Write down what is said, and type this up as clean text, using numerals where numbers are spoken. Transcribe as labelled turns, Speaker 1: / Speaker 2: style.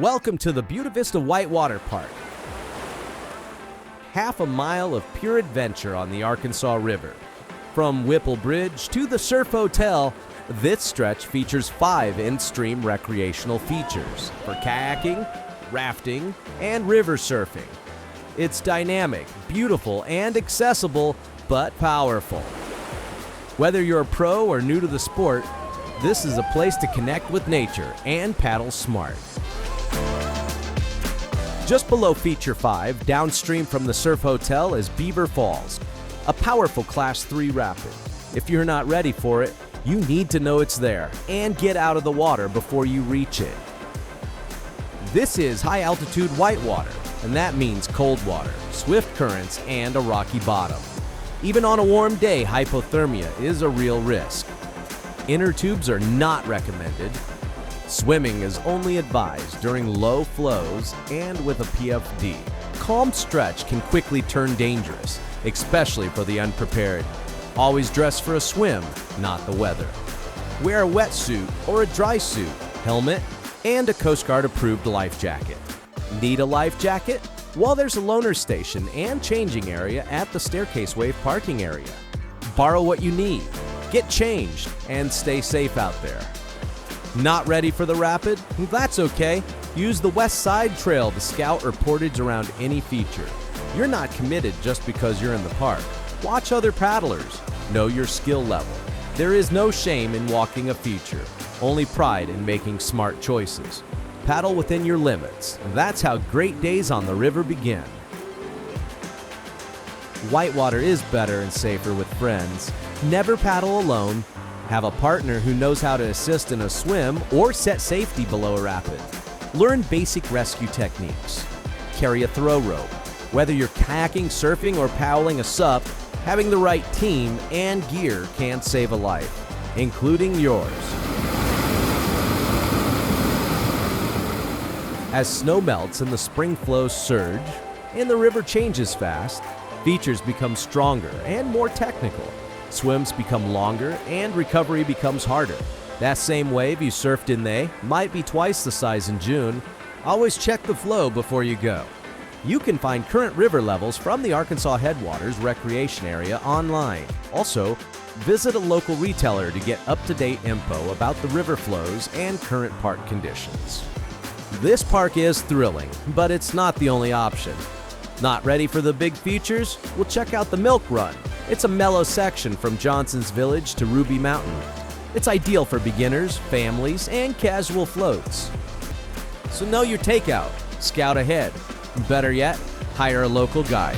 Speaker 1: Welcome to the Buena Vista Whitewater Park. Half a mile of pure adventure on the Arkansas River. From Whipple Bridge to the Surf Hotel, this stretch features 5 in-stream recreational features for kayaking, rafting, and river surfing. It's dynamic, beautiful, and accessible, but powerful. Whether you're a pro or new to the sport, this is a place to connect with nature and paddle smart. Just below Feature 5, downstream from the Surf Hotel, is Beaver Falls, a powerful Class 3 rapid. If you're not ready for it, you need to know it's there and get out of the water before you reach it. This is high-altitude whitewater, and that means cold water, swift currents, and a rocky bottom. Even on a warm day, hypothermia is a real risk. Inner tubes are not recommended. Swimming is only advised during low flows and with a PFD. Calm stretch can quickly turn dangerous, especially for the unprepared. Always dress for a swim, not the weather. Wear a wetsuit or a dry suit, helmet, and a Coast Guard approved life jacket. Need a life jacket? Well, there's a loaner station and changing area at the Staircase Wave parking area. Borrow what you need, get changed, and stay safe out there. Not ready for the rapid? That's okay. Use the West Side Trail to scout or portage around any feature. You're not committed just because you're in the park. Watch other paddlers. Know your skill level. There is no shame in walking a feature, only pride in making smart choices. Paddle within your limits. That's how great days on the river begin. Whitewater is better and safer with friends. Never paddle alone. Have a partner who knows how to assist in a swim or set safety below a rapid. Learn basic rescue techniques. Carry a throw rope. Whether you're kayaking, surfing, or paddling a sup, having the right team and gear can save a life, including yours. As snow melts and the spring flows surge, and the river changes fast, features become stronger and more technical. Swims become longer and recovery becomes harder. That same wave you surfed in May might be twice the size in June. Always check the flow before you go. You can find current river levels from the Arkansas Headwaters Recreation Area online. Also, visit a local retailer to get up-to-date info about the river flows and current park conditions. This park is thrilling, but it's not the only option. Not ready for the big features? Well, check out the Milk Run. It's a mellow section from Johnson's Village to Ruby Mountain. It's ideal for beginners, families, and casual floats. So know your takeout, scout ahead. Better yet, hire a local guide.